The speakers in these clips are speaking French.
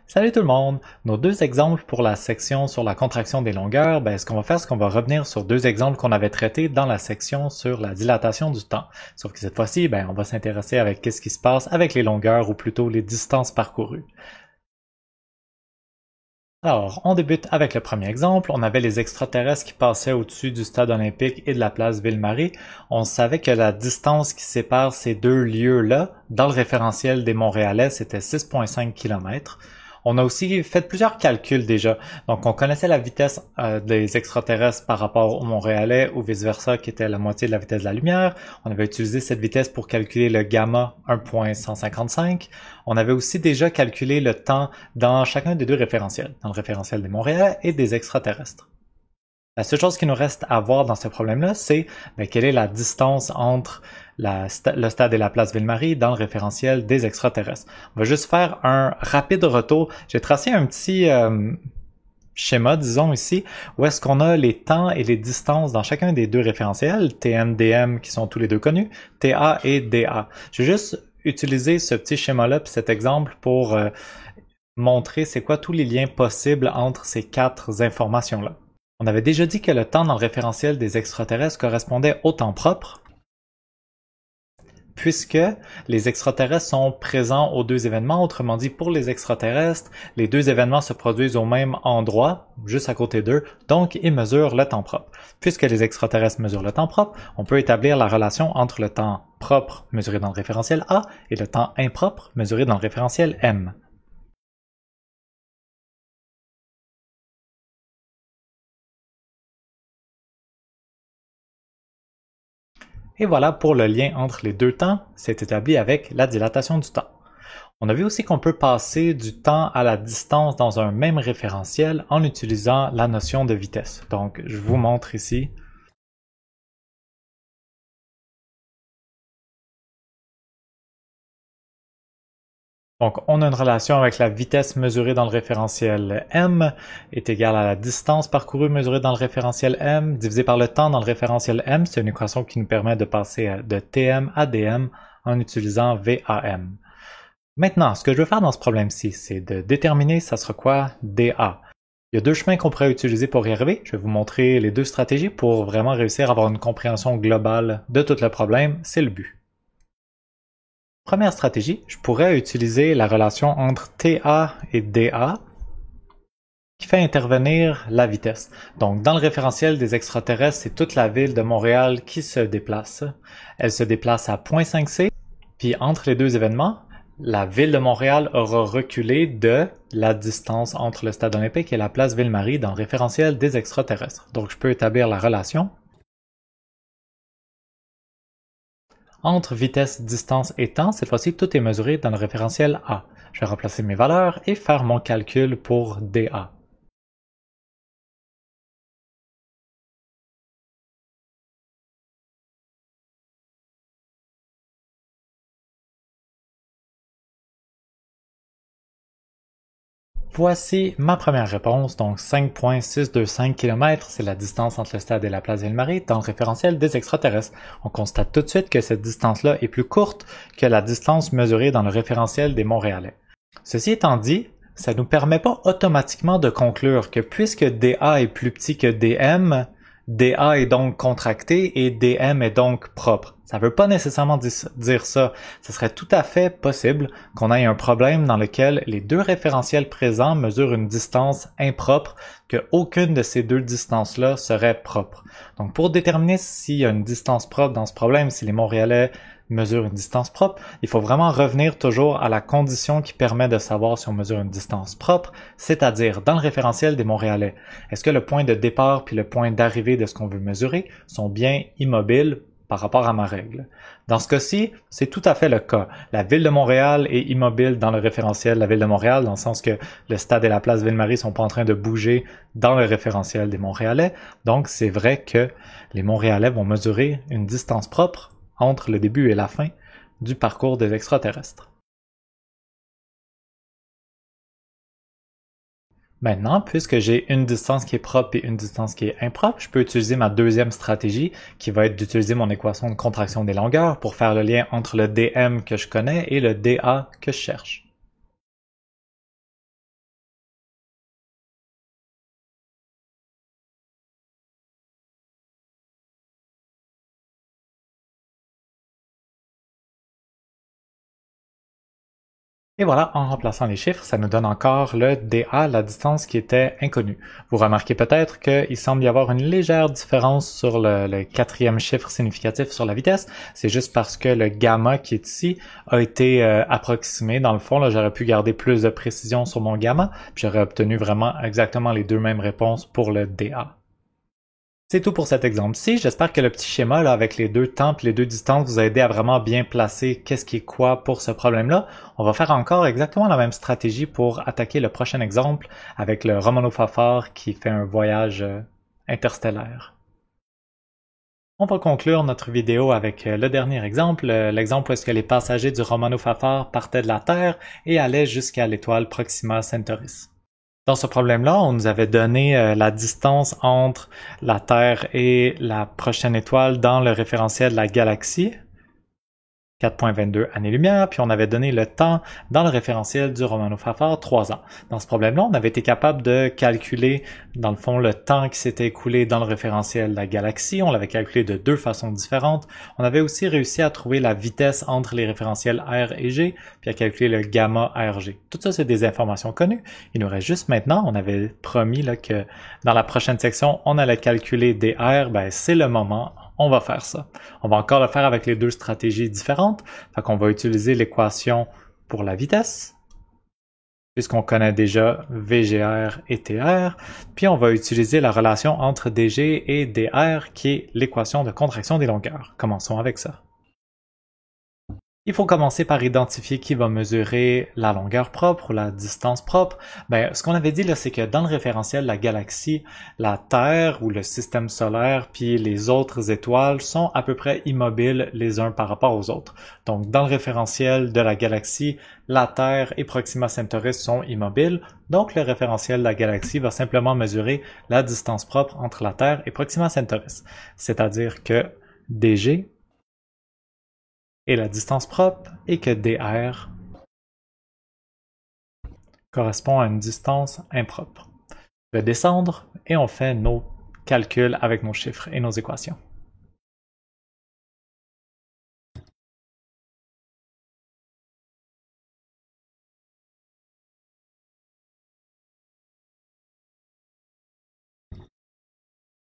Salut tout le monde! Nos deux exemples pour la section sur la contraction des longueurs, ce qu'on va faire, c'est qu'on va revenir sur deux exemples qu'on avait traités dans la section sur la dilatation du temps. Sauf que cette fois-ci, on va s'intéresser avec qu'est-ce qui se passe avec les longueurs ou plutôt les distances parcourues. Alors, on débute avec le premier exemple. On avait les extraterrestres qui passaient au-dessus du stade olympique et de la place Ville-Marie. On savait que la distance qui sépare ces deux lieux-là, dans le référentiel des Montréalais, c'était 6,5 km. On a aussi fait plusieurs calculs déjà. Donc, on connaissait la vitesse des extraterrestres par rapport aux Montréalais ou vice-versa, qui était la moitié de la vitesse de la lumière. On avait utilisé cette vitesse pour calculer le gamma 1.155. On avait aussi déjà calculé le temps dans chacun des deux référentiels, dans le référentiel des Montréalais et des extraterrestres. La seule chose qui nous reste à voir dans ce problème-là, c'est quelle est la distance entre le stade et la place Ville-Marie dans le référentiel des extraterrestres. On va juste faire un rapide retour. J'ai tracé un petit schéma, disons ici, où est-ce qu'on a les temps et les distances dans chacun des deux référentiels, TM, DM, qui sont tous les deux connus, TA et DA. Je vais juste utiliser ce petit schéma-là puis cet exemple pour montrer c'est quoi tous les liens possibles entre ces quatre informations-là. On avait déjà dit que le temps dans le référentiel des extraterrestres correspondait au temps propre, puisque les extraterrestres sont présents aux deux événements. Autrement dit, pour les extraterrestres, les deux événements se produisent au même endroit, juste à côté d'eux, donc ils mesurent le temps propre. Puisque les extraterrestres mesurent le temps propre, on peut établir la relation entre le temps propre mesuré dans le référentiel A et le temps impropre mesuré dans le référentiel M. Et voilà pour le lien entre les deux temps, c'est établi avec la dilatation du temps. On a vu aussi qu'on peut passer du temps à la distance dans un même référentiel en utilisant la notion de vitesse. Donc, je vous montre ici. Donc, on a une relation avec la vitesse mesurée dans le référentiel m est égale à la distance parcourue mesurée dans le référentiel m divisé par le temps dans le référentiel m. C'est une équation qui nous permet de passer de Tm à Dm en utilisant Vam. Maintenant, ce que je veux faire dans ce problème-ci, c'est de déterminer ça sera quoi dA. Il y a deux chemins qu'on pourrait utiliser pour y arriver. Je vais vous montrer les deux stratégies pour vraiment réussir à avoir une compréhension globale de tout le problème. C'est le but. Première stratégie, je pourrais utiliser la relation entre TA et DA qui fait intervenir la vitesse. Donc, dans le référentiel des extraterrestres, c'est toute la ville de Montréal qui se déplace. Elle se déplace à 0.5C, puis entre les deux événements, la ville de Montréal aura reculé de la distance entre le stade olympique et la place Ville-Marie dans le référentiel des extraterrestres. Donc, je peux établir la relation entre vitesse, distance et temps. Cette fois-ci, tout est mesuré dans le référentiel A. Je vais remplacer mes valeurs et faire mon calcul pour dA. Voici ma première réponse, donc 5,625 km, c'est la distance entre le stade et la place Ville-Marie dans le référentiel des extraterrestres. On constate tout de suite que cette distance-là est plus courte que la distance mesurée dans le référentiel des Montréalais. Ceci étant dit, ça ne nous permet pas automatiquement de conclure que puisque dA est plus petit que dm, dA est donc contracté et dm est donc propre. Ça ne veut pas nécessairement dire ça. Ce serait tout à fait possible qu'on ait un problème dans lequel les deux référentiels présents mesurent une distance impropre, que aucune de ces deux distances-là serait propre. Donc pour déterminer s'il y a une distance propre dans ce problème, si les Montréalais mesure une distance propre, il faut vraiment revenir toujours à la condition qui permet de savoir si on mesure une distance propre, c'est-à-dire dans le référentiel des Montréalais. Est-ce que le point de départ puis le point d'arrivée de ce qu'on veut mesurer sont bien immobiles par rapport à ma règle? Dans ce cas-ci, c'est tout à fait le cas. La ville de Montréal est immobile dans le référentiel de la ville de Montréal, dans le sens que le stade et la place Ville-Marie sont pas en train de bouger dans le référentiel des Montréalais. Donc, c'est vrai que les Montréalais vont mesurer une distance propre entre le début et la fin du parcours des extraterrestres. Maintenant, puisque j'ai une distance qui est propre et une distance qui est impropre, je peux utiliser ma deuxième stratégie qui va être d'utiliser mon équation de contraction des longueurs pour faire le lien entre le dm que je connais et le dA que je cherche. Et voilà, en remplaçant les chiffres, ça nous donne encore le dA, la distance qui était inconnue. Vous remarquez peut-être qu'il semble y avoir une légère différence sur le quatrième chiffre significatif sur la vitesse. C'est juste parce que le gamma qui est ici a été approximé. Dans le fond, là, j'aurais pu garder plus de précision sur mon gamma, puis j'aurais obtenu vraiment exactement les deux mêmes réponses pour le dA. C'est tout pour cet exemple-ci. J'espère que le petit schéma là, avec les deux temps et les deux distances vous a aidé à vraiment bien placer qu'est-ce qui est quoi pour ce problème-là. On va faire encore exactement la même stratégie pour attaquer le prochain exemple avec le Romanov-Fafard qui fait un voyage interstellaire. On va conclure notre vidéo avec le dernier exemple, l'exemple où est-ce que les passagers du Romanov-Fafard partaient de la Terre et allaient jusqu'à l'étoile Proxima Centaurus. Dans ce problème-là, on nous avait donné la distance entre la Terre et la prochaine étoile dans le référentiel de la galaxie, 4.22 années-lumière, puis on avait donné le temps dans le référentiel du Romanov-Fafard, 3 ans. Dans ce problème-là, on avait été capable de calculer, dans le fond, le temps qui s'était écoulé dans le référentiel de la galaxie. On l'avait calculé de deux façons différentes. On avait aussi réussi à trouver la vitesse entre les référentiels R et G, puis à calculer le gamma RG. Tout ça, c'est des informations connues. Il nous reste juste maintenant, on avait promis là, que dans la prochaine section, on allait calculer des R. Ben, c'est le moment. On va faire ça. On va encore le faire avec les deux stratégies différentes. Fait qu'on va utiliser l'équation pour la vitesse, puisqu'on connaît déjà VGR et TR. Puis on va utiliser la relation entre DG et DR, qui est l'équation de contraction des longueurs. Commençons avec ça. Il faut commencer par identifier qui va mesurer la longueur propre ou la distance propre. Ben, ce qu'on avait dit là, c'est que dans le référentiel de la galaxie, la Terre ou le système solaire puis les autres étoiles sont à peu près immobiles les uns par rapport aux autres. Donc, dans le référentiel de la galaxie, la Terre et Proxima Centaurus sont immobiles. Donc, le référentiel de la galaxie va simplement mesurer la distance propre entre la Terre et Proxima Centaurus. C'est-à-dire que DG et la distance propre et que dr correspond à une distance impropre. Je vais descendre et on fait nos calculs avec nos chiffres et nos équations.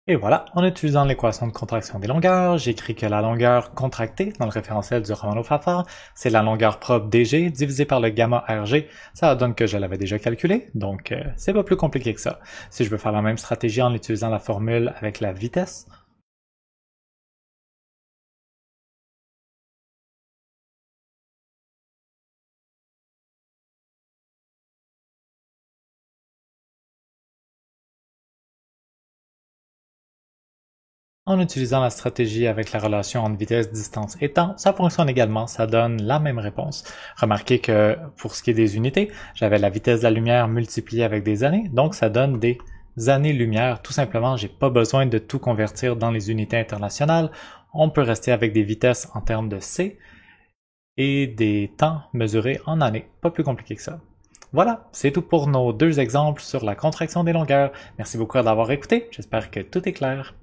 Et voilà, en utilisant l'équation de contraction des longueurs, j'écris que la longueur contractée dans le référentiel du Romanov-Fafard, c'est la longueur propre dg divisée par le gamma rg. Ça donne que je l'avais déjà calculé, donc c'est pas plus compliqué que ça. Si je veux faire la même stratégie en utilisant la formule avec la vitesse, en utilisant la stratégie avec la relation entre vitesse, distance et temps, ça fonctionne également, ça donne la même réponse. Remarquez que pour ce qui est des unités, j'avais la vitesse de la lumière multipliée avec des années, donc ça donne des années-lumière. Tout simplement, j'ai pas besoin de tout convertir dans les unités internationales. On peut rester avec des vitesses en termes de C et des temps mesurés en années. Pas plus compliqué que ça. Voilà, c'est tout pour nos deux exemples sur la contraction des longueurs. Merci beaucoup d'avoir écouté, j'espère que tout est clair.